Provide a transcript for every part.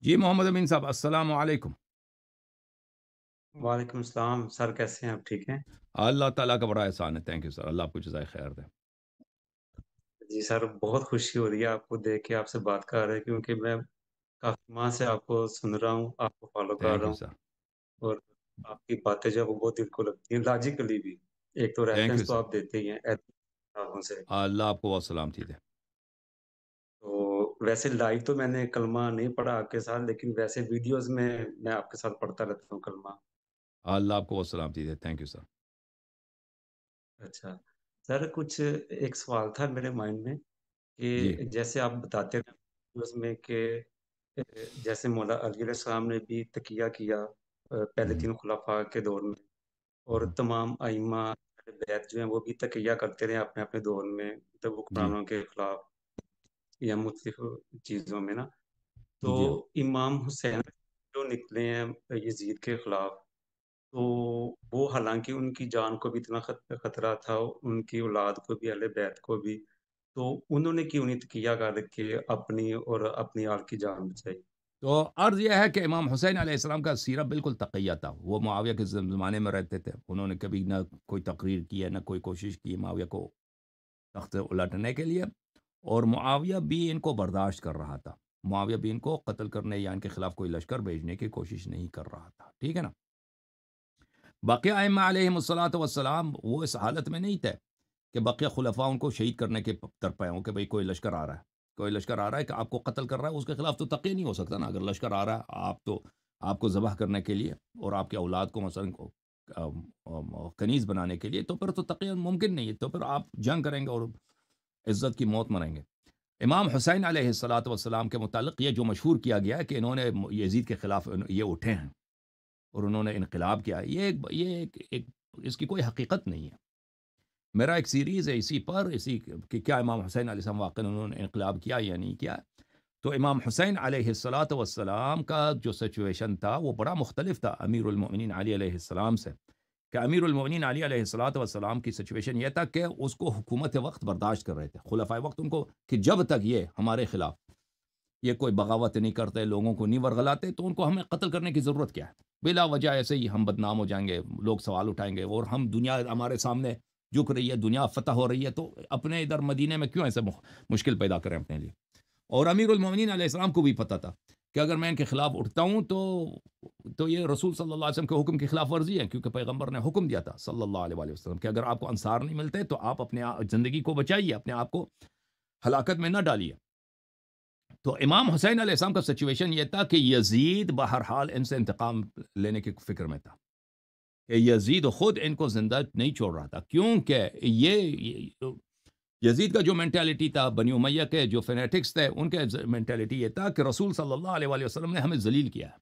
جی محمد امین صاحب السلام علیکم۔ وعلیکم السلام سر، کیسے ہیں آپ؟ ٹھیک ہیں؟ اللہ تعالیٰ کا بڑا احسان ہے، تھینک یو سر، اللہ آپ کو جزائے خیر دے۔ جی سر، بہت خوشی ہو رہی ہے آپ کو دیکھ کے، آپ سے بات کر رہے کیونکہ میں کافی ماہ سے آپ کو سن رہا ہوں، آپ کو فالو کر تھینک رہا یو ہوں، سر، اور آپ کی باتیں جو ہے وہ بہت دل کو لگتی ہیں، لاجیکلی بھی۔ ایک تو تھینک یو ریفرنس تو سر، آپ دیتے ہی ہیں کتابوں سے۔ اللہ آپ کو بہت سلامتی دے۔ تو ویسے لائیو تو میں نے کلمہ نہیں پڑھا آپ کے ساتھ، لیکن ویسے ویڈیوز میں آپ کے ساتھ پڑھتا رہتا ہوں کلمہ۔ اللہ آپ کو بہت سلامتی دے، تھینک یو سر۔ اچھا سر، کچھ ایک سوال تھا میرے مائنڈ میں جی، کہ جیسے آپ بتاتے ہیں ویڈیوز میں کہ جیسے مولا علی علیہ السلام نے بھی تقیہ کیا پہلے ہوں، تین خلفاء کے دور میں، اور ہوں، تمام ائمہ بیت جو ہیں وہ بھی تقیہ کرتے رہے اپنے اپنے دور میں، مطلب جی، حکمرانوں کے خلاف یا مختلف چیزوں میں نا۔ تو جی ہاں۔ امام حسین جو نکلے ہیں یزید کے خلاف، تو وہ حالانکہ ان کی جان کو بھی اتنا خطرہ تھا، ان کی اولاد کو بھی، اہل بیت کو بھی، تو انہوں نے کیوں نہیں تقیہ کر کے اپنی اور اپنی آل کی جان بچائی؟ تو عرض یہ ہے کہ امام حسین علیہ السلام کا سیرہ بالکل تقیہ تھا، وہ معاویہ کے زمانے میں رہتے تھے، انہوں نے کبھی نہ کوئی تقریر کی ہے نہ کوئی کوشش کی معاویہ کو تخت سے الٹنے کے لیے، اور معاویہ بھی ان کو برداشت کر رہا تھا، معاویہ بھی ان کو قتل کرنے یا ان کے خلاف کوئی لشکر بھیجنے کی کوشش نہیں کر رہا تھا، ٹھیک ہے نا۔ بقیہ ائمہ علیہم الصلوۃ والسلام وہ اس حالت میں نہیں تھے کہ بقیہ خلفاء ان کو شہید کرنے کے ترپے ہوں کہ بھئی کوئی لشکر آ رہا ہے، کوئی لشکر آ رہا ہے کہ آپ کو قتل کر رہا ہے، اس کے خلاف تو تقیہ نہیں ہو سکتا نا، اگر لشکر آ رہا ہے آپ کو ذبح کرنے کے لیے اور آپ کے اولاد کو مثلا کنیز بنانے کے لیے، تو پھر تو تقیہ ممکن نہیں ہے، تو پھر آپ جنگ کریں گے اور عزت کی موت مریں گے۔ امام حسین علیہ الصلوۃ والسلام کے متعلق یہ جو مشہور کیا گیا ہے کہ انہوں نے یزید کے خلاف یہ اٹھے ہیں اور انہوں نے انقلاب کیا، ایک اس کی کوئی حقیقت نہیں ہے۔ میرا ایک سیریز ہے اسی پر، اسی کہ کیا امام حسین علیہ السلام واقعا انہوں نے انقلاب کیا یا نہیں کیا۔ تو امام حسین علیہ الصلوۃ والسلام کا جو سچویشن تھا وہ بڑا مختلف تھا امیر المؤمنین علی علیہ السلام سے، کہ امیر المؤمنین علی علیہ الصلوۃ والسلام کی سچویشن یہ تھا کہ اس کو حکومت وقت برداشت کر رہے تھے، خلفائے وقت ان کو کہ جب تک یہ ہمارے خلاف یہ کوئی بغاوت نہیں کرتے، لوگوں کو نہیں ورغلاتے، تو ان کو ہمیں قتل کرنے کی ضرورت کیا ہے؟ بلا وجہ ایسے ہی ہم بدنام ہو جائیں گے، لوگ سوال اٹھائیں گے، اور ہم دنیا ہمارے سامنے جھک رہی ہے، دنیا فتح ہو رہی ہے، تو اپنے ادھر مدینے میں کیوں ایسے مشکل پیدا کریں اپنے لیے؟ اور امیر المومنین علیہ السلام کو بھی پتہ تھا کہ اگر میں ان کے خلاف اٹھتا ہوں تو یہ رسول صلی اللہ علیہ وسلم کے حکم کی خلاف ورزی ہے، کیونکہ پیغمبر نے حکم دیا تھا صلی اللہ علیہ وآلہ وسلم کہ اگر آپ کو انصار نہیں ملتے تو آپ اپنے زندگی کو بچائیے، اپنے آپ کو ہلاکت میں نہ ڈالیے۔ تو امام حسین علیہ السلام کا سچویشن یہ تھا کہ یزید بہرحال ان سے انتقام لینے کی فکر میں تھا، کہ یزید خود ان کو زندہ نہیں چھوڑ رہا تھا، کیونکہ یزید کا جو مینٹیلٹی تھا، بنی امیہ کے جو فینیٹکس تھے، ان کے مینٹیلٹی یہ تھا کہ رسول صلی اللہ علیہ وآلہ وسلم نے ہمیں ذلیل کیا ہے۔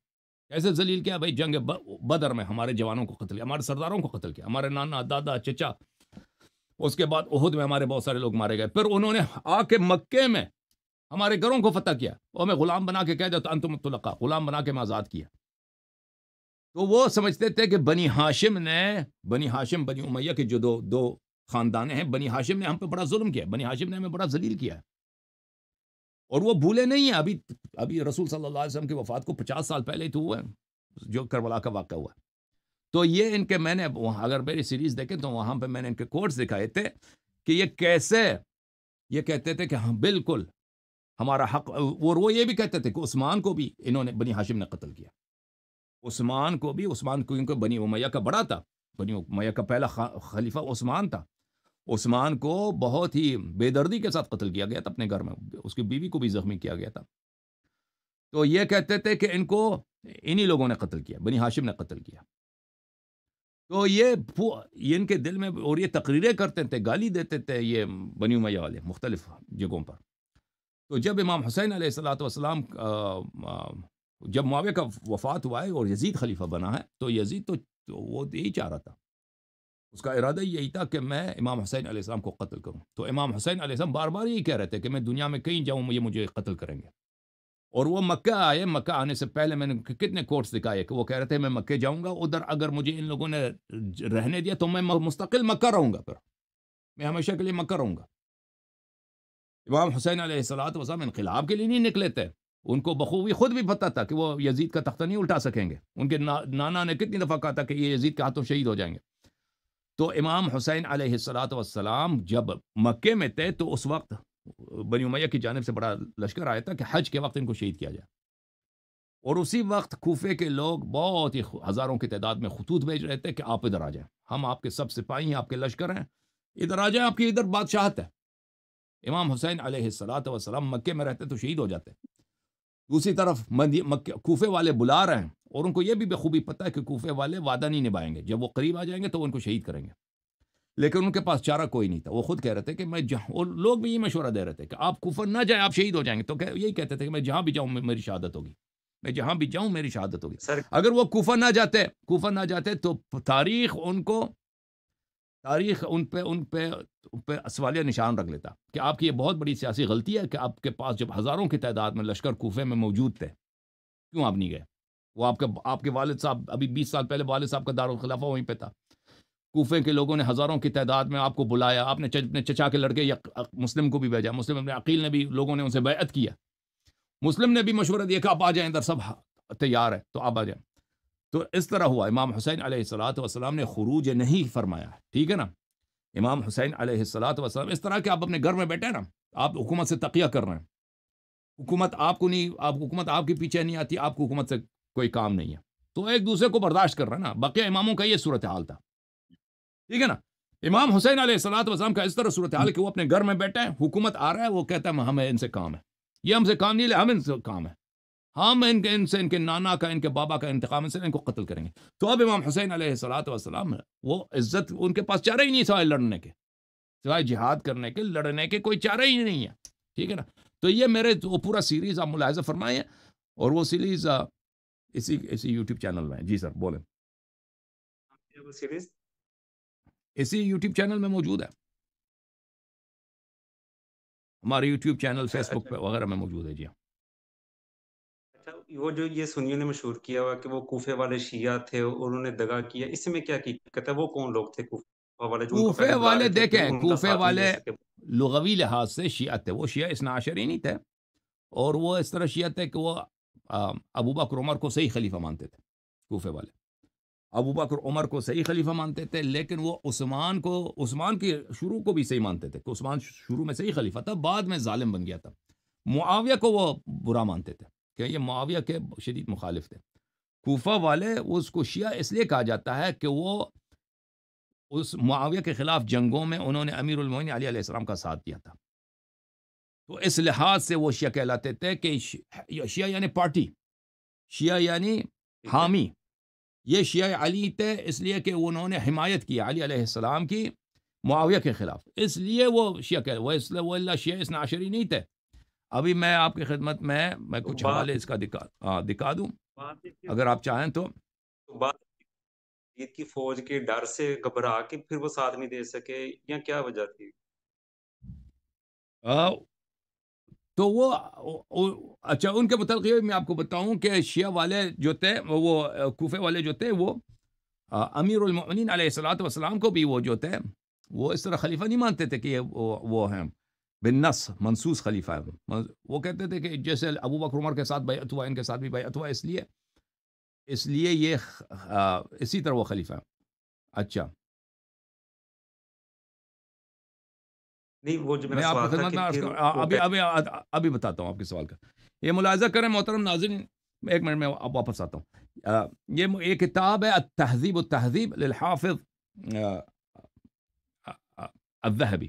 کیسے ذلیل کیا؟ بھائی جنگ بدر میں ہمارے جوانوں کو قتل کیا، ہمارے سرداروں کو قتل کیا، ہمارے نانا دادا چچا، اس کے بعد احد میں ہمارے بہت سارے لوگ مارے گئے، پھر انہوں نے آ کے مکے میں ہمارے گھروں کو فتح کیا اور ہمیں غلام بنا کے کہہ دیا تو انتم الطلقاء، غلام بنا کے میں آزاد کیا۔ تو وہ سمجھتے تھے کہ بنی ہاشم بنی امیہ کے جو دو خاندان ہیں، بنی ہاشم نے ہم پہ بڑا ظلم کیا، بنی ہاشم نے ہمیں بڑا ذلیل کیا ہے، اور وہ بھولے نہیں ہیں۔ ابھی رسول صلی اللہ علیہ وسلم کی وفات کو 50 سال پہلے ہی تو ہوا ہے جو کربلا کا واقعہ ہوا ہے۔ تو یہ ان کے میں نے اگر میری سیریز دیکھیں تو وہاں پہ میں نے ان کے کوٹس دکھائے تھے کہ یہ کیسے یہ کہتے تھے کہ ہاں بالکل ہمارا حق، اور وہ یہ بھی کہتے تھے کہ عثمان کو بھی انہوں نے بنی ہاشم نے قتل کیا، عثمان کو کیونکہ بنی امیہ کا بڑا تھا، بنی امیہ کا پہلا خلیفہ عثمان تھا، عثمان کو بہت ہی بے دردی کے ساتھ قتل کیا گیا تھا اپنے گھر میں، اس کی بیوی کو بھی زخمی کیا گیا تھا۔ تو یہ کہتے تھے کہ ان کو انہی لوگوں نے قتل کیا، بنی ہاشم نے قتل کیا۔ تو یہ ان کے دل میں، اور یہ تقریریں کرتے تھے، گالی دیتے تھے یہ بنی امیہ والے مختلف جگہوں پر۔ تو جب امام حسین علیہ الصلوۃ والسلام جب معاویہ کا وفات ہوا ہے اور یزید خلیفہ بنا ہے، تو یزید تو وہ یہی چاہ رہا تھا، اس کا ارادہ یہی تھا کہ میں امام حسین علیہ السلام کو قتل کروں۔ تو امام حسین علیہ السلام بار بار یہی کہہ رہے تھے کہ میں دنیا میں کہیں جاؤں یہ مجھے قتل کریں گے، اور وہ مکہ آئے، مکہ آنے سے پہلے میں نے کتنے کوٹس دکھائے کہ وہ کہہ رہے تھے میں مکہ جاؤں گا، ادھر اگر مجھے ان لوگوں نے رہنے دیا تو میں مستقل مکہ رہوں گا، پھر میں ہمیشہ کے لیے مکہ رہوں گا۔ امام حسین علیہ الصلوۃ والسلام انقلاب کے لیے نہیں نکلے تھے، ان کو بخوبی خود بھی پتہ تھا کہ وہ یزید کا تختہ نہیں الٹا سکیں گے. ان کے نانا نے کتنی دفعہ کہا تھا کہ یہ یزید کے ہاتھوں شہید ہو جائیں گے. تو امام حسین علیہ الصلاۃ والسلام جب مکے میں تھے تو اس وقت بنی امیہ کی جانب سے بڑا لشکر آیا تھا کہ حج کے وقت ان کو شہید کیا جائے. اور اسی وقت کوفے کے لوگ بہت ہی ہزاروں کی تعداد میں خطوط بھیج رہے تھے کہ آپ ادھر آ جائیں, ہم آپ کے سب سپاہی ہیں, آپ کے لشکر ہیں, ادھر آ جائیں, آپ کی ادھر بادشاہت ہے. امام حسین علیہ الصلاۃ والسلام مکے میں رہتے تو شہید ہو جاتے. دوسری طرف کوفے والے بلا رہے ہیں اور ان کو یہ بھی بخوبی پتہ ہے کہ کوفے والے وعدہ نہیں نبھائیں گے, جب وہ قریب آ جائیں گے تو وہ ان کو شہید کریں گے. لیکن ان کے پاس چارہ کوئی نہیں تھا. وہ خود کہہ رہے تھے کہ میں اور لوگ بھی یہ مشورہ دے رہے تھے کہ آپ کوفہ نہ جائیں, آپ شہید ہو جائیں گے. تو یہی کہتے تھے کہ میں جہاں بھی جاؤں میری شہادت ہوگی, میں جہاں بھی جاؤں میری شہادت ہوگی. سر اگر وہ کوفہ نہ جاتے تو تاریخ ان پہ سوالیہ نشان رکھ لیتا کہ آپ کی یہ بہت بڑی سیاسی غلطی ہے کہ آپ کے پاس جب ہزاروں کی تعداد میں لشکر کوفے میں موجود تھے, کیوں آپ نہیں گئے؟ وہ آپ کے والد صاحب ابھی 20 سال پہلے والد صاحب کا دارالخلافہ وہیں پہ تھا. کوفے کے لوگوں نے ہزاروں کی تعداد میں آپ کو بلایا, آپ نے اپنے چچا کے لڑکے یا مسلم کو بھی بھیجا, مسلم ابن عقیل نے بھی, لوگوں نے ان سے بیعت کیا. مسلم نے بھی مشورہ دیا کہ آپ آ جائیں, ادھر سب تیار ہے تو آپ آ جائیں. تو اس طرح ہوا. امام حسین علیہ الصلاۃ والسلام نے خروج نہیں فرمایا, ٹھیک ہے نا. امام حسین علیہ الصلاۃ والسلام اس طرح کہ آپ اپنے گھر میں بیٹھے ہیں نا, آپ حکومت سے تقیہ کر رہے ہیں, حکومت آپ کے پیچھے نہیں آتی, آپ کو حکومت سے کوئی کام نہیں ہے, تو ایک دوسرے کو برداشت کر رہے ہیں نا. بقیہ اماموں کا یہ صورتحال تھا, ٹھیک ہے نا. امام حسین علیہ الصلاۃ والسلام کا اس طرح صورتحال کہ وہ اپنے گھر میں بیٹھے ہیں, حکومت آ رہا ہے, وہ کہتا ہے ہمیں ان سے کام ہے, یہ ہم سے کام نہیں لے, ہم ان سے کام ہے, ہم ان کے نانا کا, ان کے بابا کا انتقام سے ان کو قتل کریں گے. تو اب امام حسین علیہ الصلاۃ والسلام وہ عزت, ان کے پاس چارہ ہی نہیں سوائے لڑنے کے, سوائے جہاد کرنے کے, لڑنے کے کوئی چارہ ہی نہیں ہے, ٹھیک ہے نا. تو یہ میرے وہ پورا سیریز آپ ملاحظہ فرمائیں, اور وہ سیریز اسی یوٹیوب چینل میں. جی سر بولیں. سیریز اسی یوٹیوب چینل میں موجود ہے, ہمارے یوٹیوب چینل, فیس بک پہ وغیرہ میں موجود ہے. جی ہاں. اچھا, وہ جو یہ سنیوں نے مشہور کیا ہوا کہ وہ کوفے والے شیعہ تھے اور انہوں نے دغا کیا, اس میں کیا حقیقت ہے؟ وہ کون لوگ تھے کوفہ والے جو ان کو کوفے پہلے بلا والے رہے تھے, پھر دیکھیں, ان کا کوفے ساتھ نہیں دے والے سکے؟ لغوی لحاظ سے شیعہ تھے, وہ شیعہ اثنا عشری نہیں تھے, اور وہ اس طرح شیعہ تھے کہ وہ ابو بکر عمر کو صحیح خلیفہ مانتے تھے. کوفے والے ابو بکر عمر کو صحیح خلیفہ مانتے تھے, لیکن وہ عثمان کی شروع کو بھی صحیح مانتے تھے کہ عثمان شروع میں صحیح خلیفہ تھا, بعد میں ظالم بن گیا تھا. معاویہ کو وہ برا مانتے تھے کہ یہ معاویہ کے شدید مخالف تھے. کوفہ والے اس کو شیعہ اس لیے کہا جاتا ہے کہ وہ اس معاویہ کے خلاف جنگوں میں انہوں نے امیر المومنین علی علیہ السلام کا ساتھ دیا تھا, تو اس لحاظ سے وہ شیعہ کہلاتے تھے کہ شیعہ یعنی پارٹی, شیعہ یعنی حامی. یہ شیعہ علی تھے اس لیے کہ انہوں نے حمایت کی علی علیہ السلام کی معاویہ کے خلاف, اس لیے وہ شیعہ کہ وہ اللہ شیعہ اثنا عشری نہیں تھے. ابھی میں آپ کی خدمت میں کچھ حوالے اس کا دکھا دوں اگر آپ چاہیں تو. یزید کی فوج کے ڈر سے گھبرا کے پھر وہ ساتھ نہیں دے سکے, یا کیا وجہ تھی؟ تو وہ اچھا, ان کے متعلق یہ میں آپ کو بتاؤں کہ شیعہ والے جو تھے, وہ کوفے والے جو تھے, وہ امیر المؤمنین علیہ الصلاۃ والسلام کو بھی وہ جو تھے وہ اس طرح خلیفہ نہیں مانتے تھے کہ یہ وہ ہیں بالنص منصوص خلیفہ ہے. وہ کہتے تھے کہ جیسے ابو بکر عمر کے ساتھ بیعت ہوا, ان کے ساتھ بھی بیعت ہوا, اس لیے یہ اسی طرح وہ خلیفہ ہے. اچھا, نہیں, وہ جو میں میرا آپ کی سوال تھا خدمت کہ میں پھر ابھی بتاتا ہوں آپ کے سوال کا. یہ ملاحظہ کریں محترم ناظرین, ایک منٹ میں واپس آتا ہوں. یہ کتاب ہے التہذیب التہذیب للحافظ الذہبی,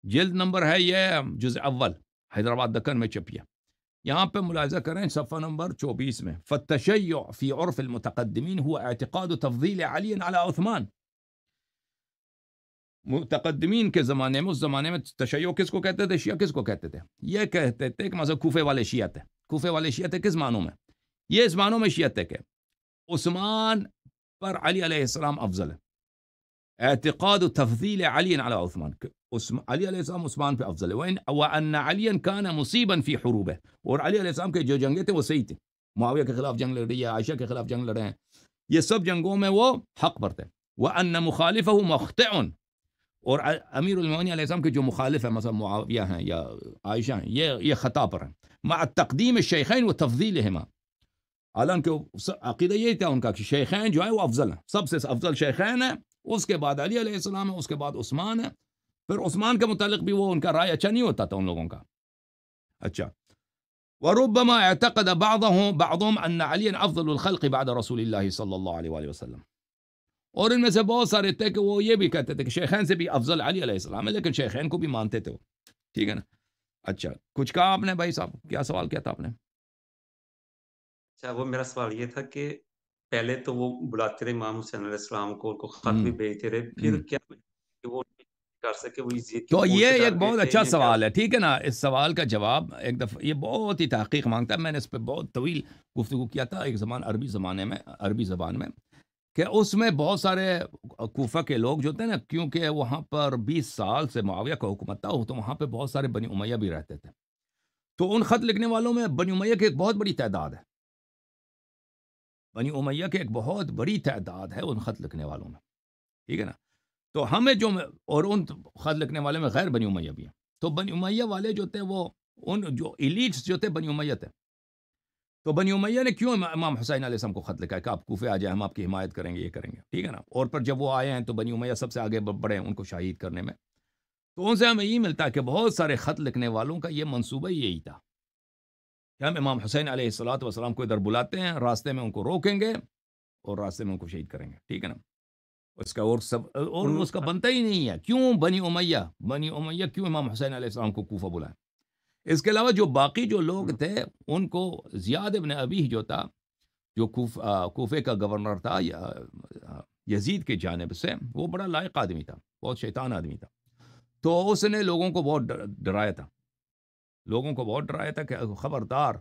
جلد نمبر ہے یہ جزء اول, حیدرآباد دکن میں چھپی ہے. یہاں پہ ملاحظہ کریں صفحہ نمبر 24 میں, فالتشیع فی عرف المتقدمین هو اعتقاد تفضیل علی علی عثمان. متقدمین کے زمانے میں, اس زمانے میں تشیع کس کو کہتے تھے, شیعہ کس کو کہتے تھے؟ یہ کہتے تھے کہ مثلا کوفے والے شیعہ تھے. کوفے والے شیعہ تھے کس معنوں میں؟ یہ اس معنوں میں شیعہ تھے کہ عثمان پر علی علیہ السلام افضل ہے. اعتقاد تفضیل علی علی عثمان, علی علیہ السلام عثمان پہ افضل ہے. وان علی کان مصیبا فی حروبہ, اور علی علیہ السلام کے جو جنگیں تھے وہ صحیح تھے. معاویہ کے خلاف جنگ لڑ رہی ہے, عائشہ کے خلاف جنگ لڑے ہیں, یہ سب جنگوں میں وہ حق پر تھے. وان مخالفہ مخطئ, اور امیر المومنین علیہ السلام کے جو مخالف ہیں مثلا معاویہ ہیں یا عائشہ ہیں، یہ خطا پر ہیں، مع تقدیم الشیخین و تفضیلہما، حالانکہ عقیدہ یہی تھا ان کا کہ شیخین جو ہے وہ افضل ہیں، سب سے افضل شیخین ہیں، اس کے بعد علی علیہ السلام ہے، اس کے بعد عثمان ہے، پھر عثمان کے متعلق بھی وہ ان کا رائے اچھا نہیں ہوتا تھا ان لوگوں کا. اچھا، وربما اعتقد بعضهم ان علی افضل الخلق بعد رسول اللہ صلی اللہ علیہ وآلہ وسلم، اور ان میں سے بہت سارے تھے کہ وہ یہ بھی کہتے تھے کہ شیخین سے بھی افضل علی علیہ السلام ہے، لیکن شیخین کو بھی مانتے تھے وہ. ٹھیک ہے نا. اچھا، کچھ کہا آپ نے بھائی صاحب، کیا سوال کیا تھا آپ نے؟ اچھا، وہ میرا سوال یہ تھا کہ پہلے تو وہ بلاتے رہے امام حسین علیہ السلام کو، ان کو خط بھی بھیجتے رہے، پھر کیا کہ وہ کر سکے، وہ یزید کی تو فوج یہ سے ایک ڈر گئے بہت تھے اچھا یا کیا؟ سوال ہے. ٹھیک ہے نا. اس سوال کا جواب ایک دفعہ یہ بہت ہی تحقیق مانگتا ہے، میں نے اس پہ بہت طویل گفتگو کیا تھا ایک زمان عربی زبان میں، کہ اس میں بہت سارے کوفہ کے لوگ جو تھے نا، کیونکہ وہاں پر 20 سال سے معاویہ کا حکومت تھا، تو وہاں پہ بہت سارے بنی امیہ بھی رہتے تھے، تو ان خط لکھنے والوں میں بنی امیہ کی ایک بہت بڑی تعداد ہے. بنی امیہ کی ایک بہت بڑی تعداد ہے ان خط لکھنے والوں میں. ٹھیک ہے نا. تو ہمیں جو اور ان خط لکھنے والے میں غیر بنی امیہ بھی ہیں. تو بنی امیہ والے جو تھے وہ ان جو ایلیٹس جو تھے بنی امیہ تھے. تو بنی امیہ نے کیوں امام حسین علیہ السلام کو خط لکھا ہے کہ آپ کوفے آ جائیں، ہم آپ کی حمایت کریں گے، یہ کریں گے. ٹھیک ہے نا. اور پھر جب وہ آئے ہیں تو بنی امیہ سب سے آگے بڑھے ان کو شہید کرنے میں. تو ان سے ہمیں یہ ملتا ہے کہ بہت سارے خط لکھنے والوں کا یہ منصوبہ یہی تھا کہ ہم امام حسین علیہ الصلوۃ والسلام کو ادھر بلاتے ہیں، راستے میں ان کو روکیں گے اور راستے میں ان کو شہید کریں گے. ٹھیک ہے نا. اس کا اور ان اس کا بنتا ہی نہیں ہے. کیوں بنی امیہ کیوں امام حسین علیہ السلام کو کوفہ بلائیں؟ اس کے علاوہ جو باقی جو لوگ تھے ان کو زیاد ابن ابی جو تھا، جو کوفے کا گورنر تھا یزید کی جانب سے، وہ بڑا لائق آدمی تھا، بہت شیطان آدمی تھا. تو اس نے لوگوں کو بہت ڈرایا تھا کہ خبردار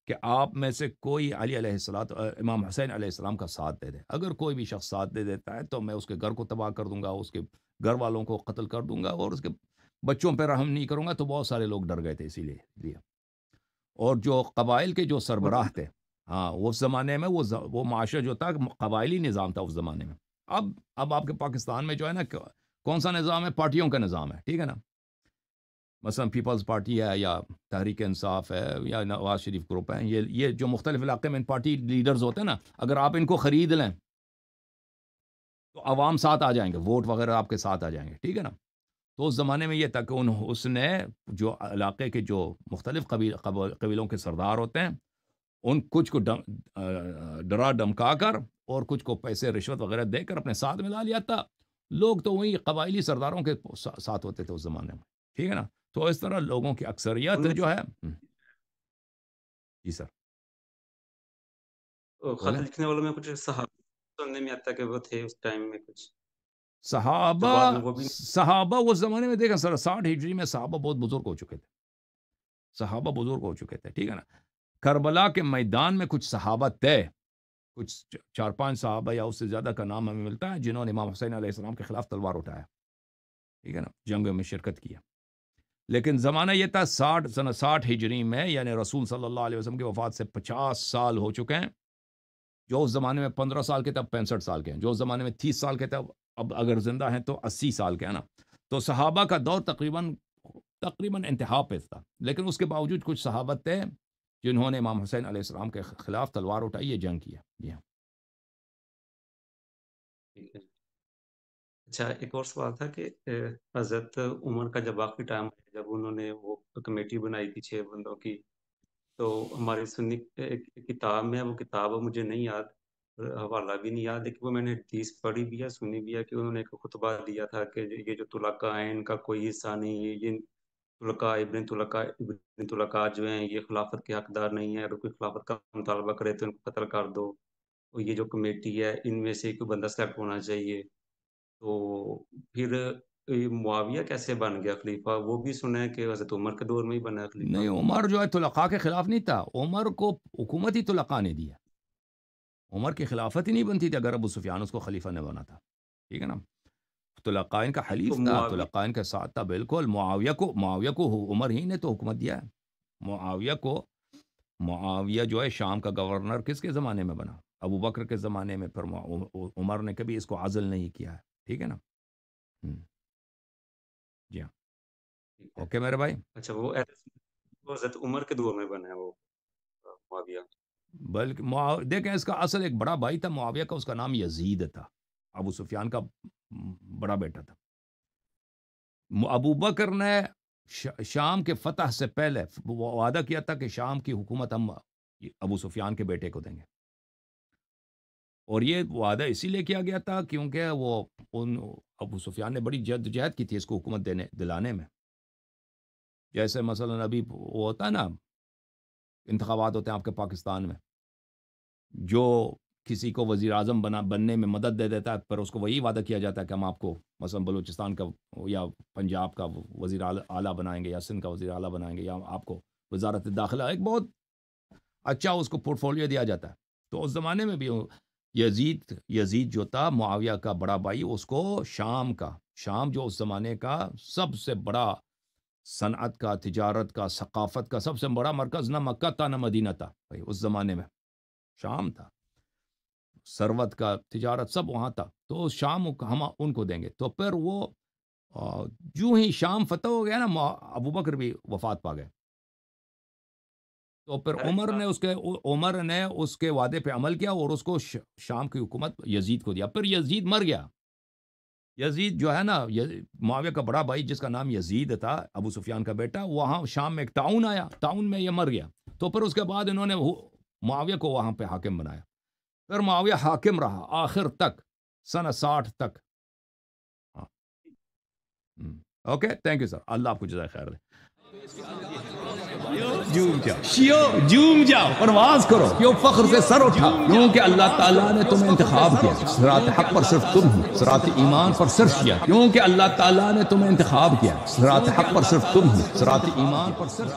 کہ آپ میں سے کوئی علی علیہ السلام امام حسین علیہ السلام کا ساتھ دے دے. اگر کوئی بھی شخص ساتھ دے دیتا ہے تو میں اس کے گھر کو تباہ کر دوں گا، اس کے گھر والوں کو قتل کر دوں گا، اور اس کے بچوں پہ رحم نہیں کروں گا. تو بہت سارے لوگ ڈر گئے تھے اسی لیے. اور جو قبائل کے جو سربراہ تھے، ہاں، اس زمانے میں وہ معاشرہ جو تھا قبائلی نظام تھا اس زمانے میں. اب آپ کے پاکستان میں جو ہے نا، کون سا نظام ہے؟ پارٹیوں کا نظام ہے. ٹھیک ہے نا. مثلا پیپلز پارٹی ہے یا تحریک انصاف ہے یا نواز شریف گروپ ہے، یہ جو مختلف علاقے میں پارٹی لیڈرز ہوتے ہیں نا، اگر آپ ان کو خرید لیں تو عوام ساتھ آ جائیں گے، ووٹ وغیرہ آپ کے ساتھ آ جائیں گے. ٹھیک ہے نا. تو اس زمانے میں یہ تھا کہ اس نے جو علاقے کے جو مختلف قبیلوں کے سردار ہوتے ہیں، ان کچھ کو ڈرا دمکا کر اور کچھ کو پیسے رشوت وغیرہ دے کر اپنے ساتھ ملا لیا تھا. لوگ تو وہی قبائلی سرداروں کے ساتھ ہوتے تھے اس زمانے میں. ٹھیک ہے نا. تو اس طرح لوگوں کی اکثریت جو ہے. جی سر خط بولیں. لکھنے والوں میں کچھ صحابہ سننے میں آتا ہے کہ وہ تھے اس ٹائم میں کچھ، جو صحابہ بعد میں وہ بھی اس زمانے میں دیکھیں سر، 60 ہجری میں صحابہ بہت بزرگ ہو چکے تھے. ٹھیک ہے نا. کربلا کے میدان میں کچھ صحابہ تھے، کچھ 4-5 صحابہ یا اس سے زیادہ کا نام ہمیں ملتا ہے جنہوں نے امام حسین علیہ السلام کے خلاف تلوار اٹھایا. ٹھیک ہے نا. جنگوں میں شرکت کیا. لیکن زمانہ یہ تھا 60 ہجری میں، یعنی رسول صلی اللہ علیہ وسلم کی وفات سے 50 سال ہو چکے ہیں. جو اس زمانے میں 15 سال کے تھے اب 65 سال کے ہیں، جو اس زمانے میں 30 سال کے تھے اب اگر زندہ ہیں تو 80 سال کے ہیں نا. تو صحابہ کا دور تقریباً انتہا پہ تھا. لیکن اس کے باوجود کچھ صحابہ تھے جنہوں نے امام حسین علیہ السلام کے خلاف تلوار اٹھائی، یہ جنگ کیا. جی ہاں. ٹھیک ہے. اچھا، ایک اور سوال تھا کہ حضرت عمر کا جب آخری ٹائم ہے، جب انہوں نے وہ کمیٹی بنائی تھی 6 بندوں کی، تو ہماری سنی ایک کتاب میں ہے، وہ کتاب مجھے نہیں یاد، حوالہ بھی نہیں یاد، لیکن وہ میں نے حدیث پڑھی بھی ہے، سنی بھی ہے کہ انہوں نے ایک خطبہ دیا تھا کہ یہ جو طلقاء ہیں ان کا کوئی حصہ نہیں ہے، یہ ابن طلقاء جو ہیں یہ خلافت کے حقدار نہیں ہیں، اگر کوئی خلافت کا مطالبہ کرے تو ان کو قتل کر دو، اور یہ جو کمیٹی ہے ان میں سے کوئی بندہ سلیکٹ ہونا چاہیے. تو پھر معاویہ کیسے بن گیا خلیفہ؟ وہ بھی سنا ہے کہ حضرت عمر کے دور میں ہی بنا ہے خلیفہ. نہیں، عمر جو ہے طلقاء کے خلاف نہیں تھا. عمر کو حکومت ہی طلقاء نے دی ہے. عمر کی خلافت ہی نہیں بنتی تھی اگر ابو سفیان اس کو خلیفہ نے بنا تھا. ٹھیک ہے نا. طلقاء کا تو حلیف تھا، طلقاء کے ساتھ تھا. بالکل. معاویہ کو عمر ہی نے تو حکومت دیا ہے. معاویہ جو ہے شام کا گورنر کس کے زمانے میں بنا؟ ابو بکر کے زمانے میں. پھر عمر نے کبھی اس کو عزل نہیں کیا ہے. ٹھیک ہے نا. جی ہاں، ٹھیک ہے۔ اوکے میرے بھائی. اچھا وہ حضرت عمر کے دور میں بنا ہے وہ معاویہ؟ بلکہ دیکھیں اس کا اصل ایک بڑا بھائی تھا معاویہ کا، اس کا نام یزید تھا، ابو سفیان کا بڑا بیٹا تھا. ابو بکر نے شام کے فتح سے پہلے وہ وعدہ کیا تھا کہ شام کی حکومت ہم ابو سفیان کے بیٹے کو دیں گے، اور یہ وعدہ اسی لیے کیا گیا تھا کیونکہ وہ ابو سفیان نے بڑی جدوجہد کی تھی اس کو حکومت دلانے میں. جیسے مثلا ابھی وہ ہوتا ہے نا، انتخابات ہوتے ہیں آپ کے پاکستان میں، جو کسی کو وزیر اعظم بننے میں مدد دے دیتا ہے، پر اس کو وہی وعدہ کیا جاتا ہے کہ ہم آپ کو مثلا بلوچستان کا یا پنجاب کا وزیر اعلیٰ بنائیں گے، یا سندھ کا وزیر اعلیٰ بنائیں گے، یا آپ کو وزارت داخلہ، ایک بہت اچھا اس کو پورٹ فولیو دیا جاتا ہے. تو اس زمانے میں بھی یزید جو تھا معاویہ کا بڑا بھائی، اس کو شام جو اس زمانے کا سب سے بڑا صنعت کا، تجارت کا، ثقافت کا سب سے بڑا مرکز، نہ مکہ تھا نہ مدینہ تھا بھائی، اس زمانے میں شام تھا، ثروت کا، تجارت سب وہاں تھا. تو شام ہم ان کو دیں گے. تو پھر وہ جو ہی شام فتح ہو گیا نا، ابو بکر بھی وفات پا گئے. تو پھر عمر نے اس کے وعدے پہ عمل کیا اور اس کو شام کی حکومت یزید کو دیا. پھر یزید مر گیا. یزید جو ہے نا، معاویہ کا بڑا بھائی جس کا نام یزید تھا، ابو سفیان کا بیٹا، وہاں شام میں ایک طاعون آیا، طاعون میں یہ مر گیا. تو پھر اس کے بعد انہوں نے معاویہ کو وہاں پہ حاکم بنایا. پھر معاویہ حاکم رہا آخر تک، سنہ 60 تک. اوکے، تھینک یو سر، اللہ آپ کو جزائے خیر دے. جھوم جاؤ، پرواز کرو، کیوں فخر سے سر اٹھا، کیونکہ اللہ تعالیٰ نے تمہیں انتخاب کیا. صراط حق پر صرف تم ہو، صراط ایمان پر صرف کیا، کیونکہ اللہ تعالیٰ نے تمہیں انتخاب کیا. صراط حق پر صرف تم ہو، صراط ایمان پر صرف